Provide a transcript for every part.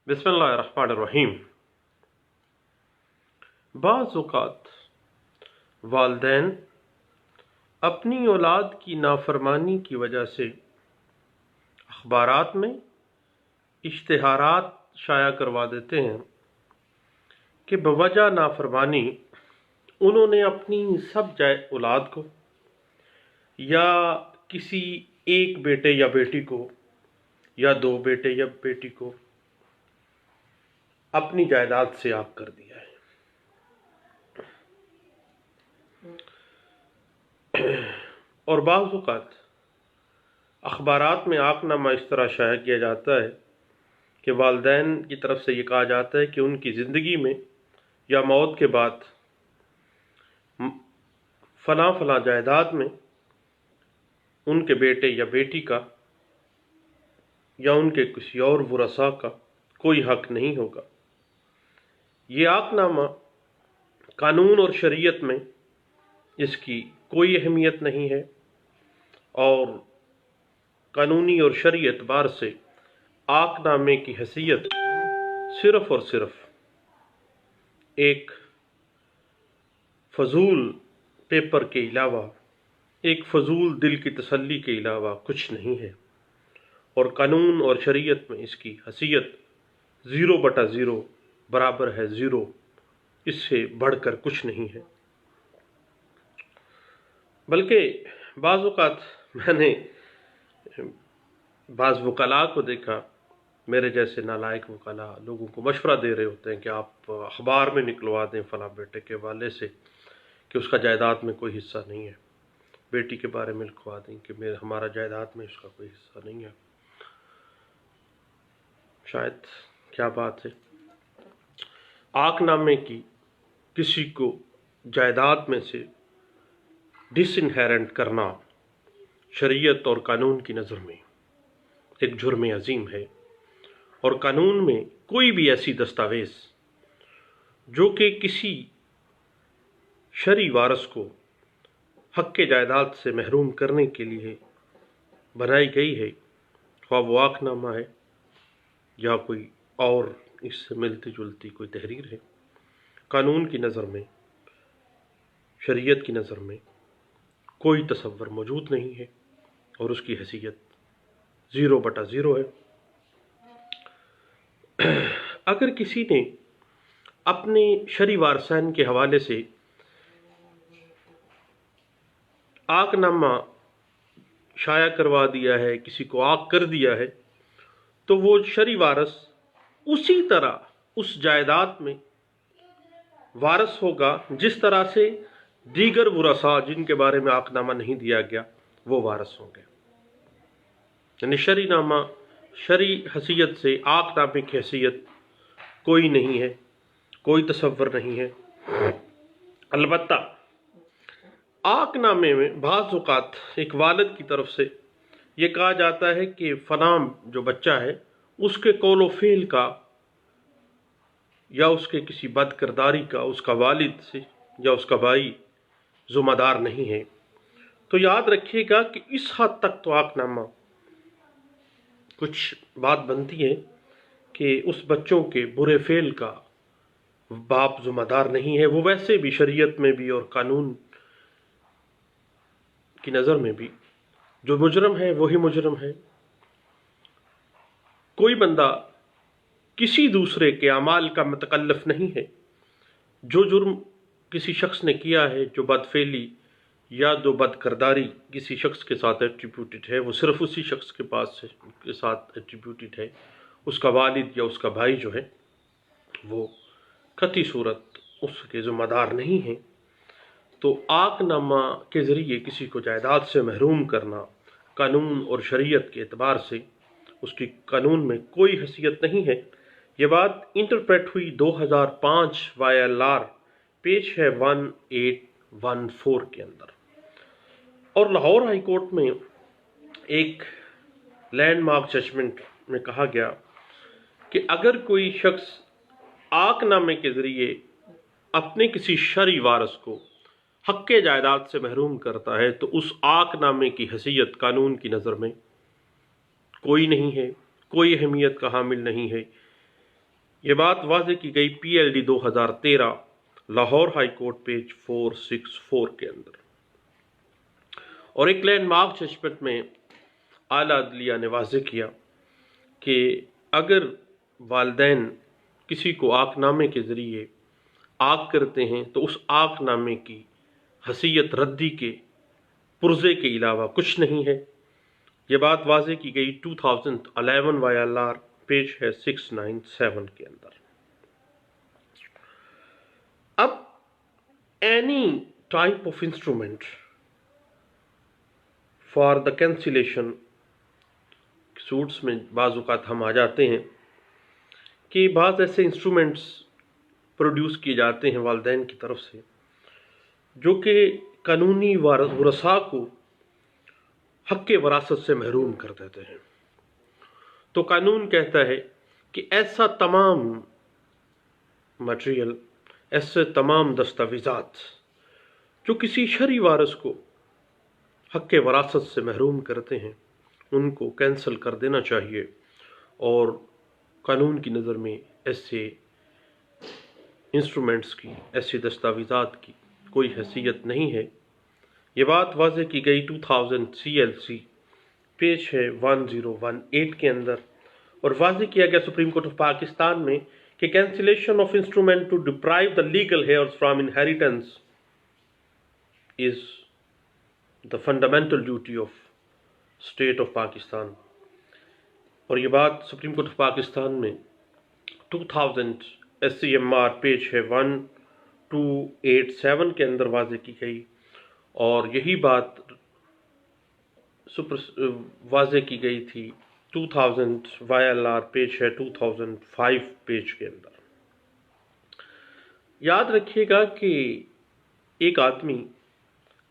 बिस्मिल्लाहिर्रहमानिर्रहीम। बाज़ औक़ात वालिदैन अपनी औलाद की नाफरमानी की वजह से अखबारात में इश्तिहारात शाया करवा देते हैं कि बवजह नाफरमानी उन्होंने अपनी सब जाए औलाद को या किसी एक बेटे या बेटी को या दो बेटे या बेटी को अपनी जायदाद से आग कर दिया है। और बाज़ औक़ात अखबारात में आगनामा इस तरह शाया किया जाता है कि वालिदैन की तरफ से ये कहा जाता है कि उनकी ज़िंदगी में या मौत के बाद फ़लाँ फ़लाँ जायदाद में उनके बेटे या बेटी का या उनके किसी और वरसा का कोई हक़ नहीं होगा। ये आगनामा कानून और शरीयत में इसकी कोई अहमियत नहीं है और कानूनी और शरई एतबार से आगनामे की हैसियत सिर्फ़ और सिर्फ एक फ़जूल पेपर के अलावा, एक फ़जूल दिल की तसल्ली के अलावा कुछ नहीं है और कानून और शरीयत में इसकी हैसियत 0/0 बराबर है 0, इससे बढ़कर कुछ नहीं है। बल्कि बाज़ औक़ात मैंने बाज़ वकला को देखा, मेरे जैसे नालायक वकला लोगों को मशवरा दे रहे होते हैं कि आप अखबार में निकलवा दें फ़लाँ बेटे के वाले से कि उसका जायदाद में कोई हिस्सा नहीं है, बेटी के बारे में लिखवा दें कि हमारा जायदाद में उसका कोई हिस्सा नहीं है। शायद क्या बात है, आगनामे की किसी को जायदाद में से डिसइनहेरेंट करना शरीयत और कानून की नज़र में एक जुर्म अजीम है और कानून में कोई भी ऐसी दस्तावेज़ जो कि किसी शरई वारस को हक़ के जायदाद से महरूम करने के लिए बनाई गई है, ख्वाह वो आगनामा है या कोई और इससे मिलती जुलती कोई तहरीर है, कानून की नज़र में, शरीयत की नज़र में कोई तसव्वुर मौजूद नहीं है और उसकी हैसियत 0/0 है। अगर किसी ने अपने शरई वारसाइन के हवाले से आगनामा शाया करवा दिया है, किसी को आग कर दिया है, तो वो शरई वारस उसी तरह उस जायदाद में वारस होगा जिस तरह से दीगर वरसा जिनके बारे में आगनामा नहीं दिया गया वो वारस होंगे। यानी शरई नामा, शरई हैसियत से आगनामे की हैसियत कोई नहीं है, कोई तसव्वुर नहीं है। अलबत्ता आगनामे में बाज़ औक़ात एक वालिद की तरफ से ये कहा जाता है कि फ़लाँ जो बच्चा है उसके कौल व फ़ेल का या उसके किसी बद किरदारी का उसका वालिद से या उसका भाई ज़िम्मेदार नहीं है। तो याद रखिएगा कि इस हद तक तो आगनामा कुछ बात बनती है कि उस बच्चों के बुरे फ़ेल का बाप ज़िम्मेदार नहीं है। वो वैसे भी शरीयत में भी और कानून की नज़र में भी जो मुजरम है वही मुजरम है। कोई बंदा किसी दूसरे के अमाल का मुतकल्लिफ नहीं है। जो जुर्म किसी शख्स ने किया है, जो बदफेली या जो बदकिरदारी किसी शख्स के साथ एट्रीब्यूटेड है, वो सिर्फ़ उसी शख्स के पास के साथ एट्रीब्यूटेड है। उसका वालिद या उसका भाई जो है वो कतई सूरत उसके ज़िम्मेदार नहीं है। तो आगनामा के ज़रिए किसी को जायदाद से महरूम करना कानून और शरीयत के एतबार से उसकी कानून में कोई हैसियत नहीं है। ये बात इंटरप्रेट हुई 2005 YLR पेज है 1814 के अंदर। और लाहौर हाई कोर्ट में एक लैंडमार्क जजमेंट में कहा गया कि अगर कोई शख्स आगनामे के ज़रिए अपने किसी शरई वारस को हक़ जायदाद से महरूम करता है तो उस आगनामे की हैसियत कानून की नज़र में कोई नहीं है, कोई अहमियत का हामिल नहीं है। یہ بات واضح کی گئی PLD 2013 Lahore high court page 464 کے اندر۔ اور ایک لینڈ مارک ججمنٹ میں اعلیٰ عدلیہ نے واضح کیا کہ اگر والدین کسی کو آگ نامے کے ذریعے آگ کرتے ہیں تو اس آگ نامے کی حیثیت ردی کے پرزے کے علاوہ کچھ نہیں ہے۔ یہ بات واضح کی گئی 2011 YLR پیج ہے 697 کے اندر۔ اب any type of instrument for the cancellation suits میں بعض اوقات ہم آ جاتے ہیں کہ بعض ایسے انسٹرومنٹس پروڈیوس کیے جاتے ہیں والدین کی طرف سے جو کہ قانونی ورثاء کو حق وراثت سے محروم کر دیتے ہیں۔ تو قانون کہتا ہے کہ ایسا تمام مٹیریل، ایسے تمام دستاویزات جو کسی شرعی وارث کو حق وراثت سے محروم کرتے ہیں ان کو کینسل کر دینا چاہیے، اور قانون کی نظر میں ایسے انسٹرومنٹس کی، ایسے دستاویزات کی کوئی حیثیت نہیں ہے۔ یہ بات واضح کی گئی 2000 CLC پیج ہے 1018 کے اندر، اور واضح کیا گیا سپریم کورٹ آف پاکستان میں کہ cancellation of instrument to deprive the legal heirs from inheritance is the fundamental duty of state of Pakistan. اور یہ بات سپریم کورٹ آف پاکستان میں 2000 SCMR پیج ہے 1287 کے اندر واضح کی گئی، اور یہی بات واضح کی گئی تھی 2000 YLR پیج ہے 2005 پیج کے اندر۔ یاد رکھیے گا کہ ایک آدمی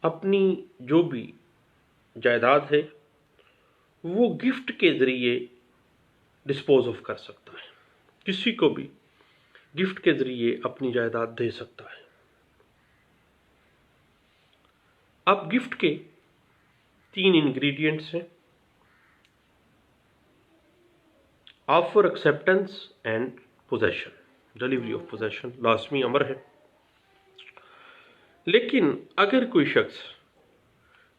اپنی جو بھی جائیداد ہے وہ گفٹ کے ذریعے ڈسپوز آف کر سکتا ہے، کسی کو بھی گفٹ کے ذریعے اپنی جائیداد دے سکتا ہے۔ اب گفٹ کے 3 انگریڈینٹس ہیں: offer, acceptance and position. Delivery of position لازمی امر ہے، لیکن اگر کوئی شخص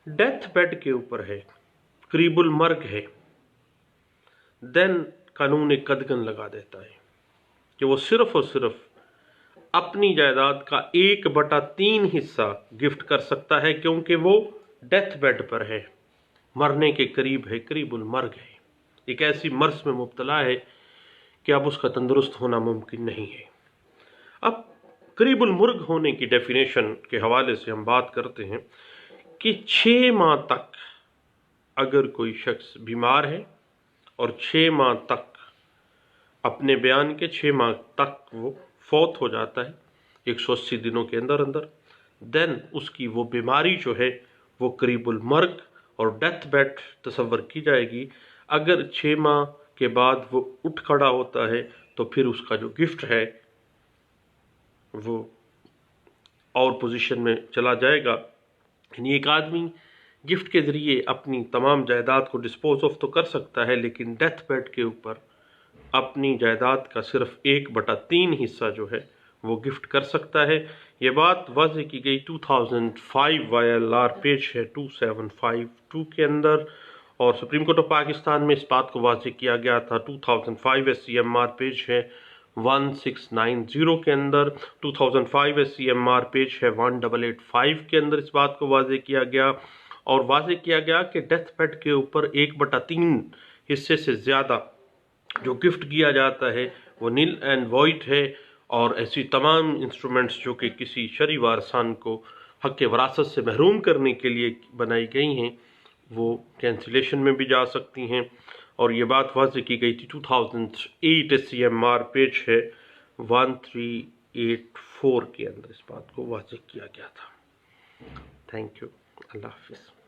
ڈیتھ بیڈ کے اوپر ہے، قریب المرگ ہے، دین قانون ایک قدغن لگا دیتا ہے کہ وہ صرف اور صرف اپنی جائیداد کا 1/3 حصہ گفٹ کر سکتا ہے، کیونکہ وہ ڈیتھ بیڈ پر ہے، مرنے کے قریب ہے، قریب المرگ ہے، ایک ایسی مرض میں مبتلا ہے کہ اب اس کا تندرست ہونا ممکن نہیں ہے۔ اب قریب المرگ ہونے کی ڈیفینیشن کے حوالے سے ہم بات کرتے ہیں کہ 6 ماہ تک اگر کوئی شخص بیمار ہے اور 6 ماہ تک اپنے بیان کے 6 ماہ تک وہ فوت ہو جاتا ہے 180 دنوں کے اندر اندر، دین اس کی وہ بیماری جو ہے وہ قریب المرگ اور ڈیتھ بیڈ تصور کی جائے گی۔ اگر 6 ماہ کے بعد وہ اٹھ کھڑا ہوتا ہے تو پھر اس کا جو گفٹ ہے وہ اور پوزیشن میں چلا جائے گا، یعنی ایک آدمی گفٹ کے ذریعے اپنی تمام جائیداد کو ڈسپوز آف تو کر سکتا ہے، لیکن ڈیتھ بیڈ کے اوپر اپنی جائیداد کا صرف 1/3 حصہ جو ہے وہ گفٹ کر سکتا ہے۔ یہ بات واضح کی گئی 2005 YLR پیج ہے 2752 کے اندر، اور سپریم کورٹ آف پاکستان میں اس بات کو واضح کیا گیا تھا 2005 SCMR پیج ہے 1690 کے اندر، 2005 SCMR پیج ہے 1885 کے اندر اس بات کو واضح کیا گیا، اور واضح کیا گیا کہ ڈیتھ بیڈ کے اوپر 1/3 حصے سے زیادہ جو گفٹ کیا جاتا ہے وہ نل اینڈ وائڈ ہے، اور ایسی تمام انسٹرومنٹس جو کہ کسی شرعی وارثان کو حق وراثت سے محروم کرنے کے لیے بنائی گئی ہیں وہ کینسلیشن میں بھی جا سکتی ہیں۔ اور یہ بات واضح کی گئی تھی 2008 SCMR پیج ہے 1384 کے اندر اس بات کو واضح کیا گیا تھا۔ تھینک یو، اللہ حافظ۔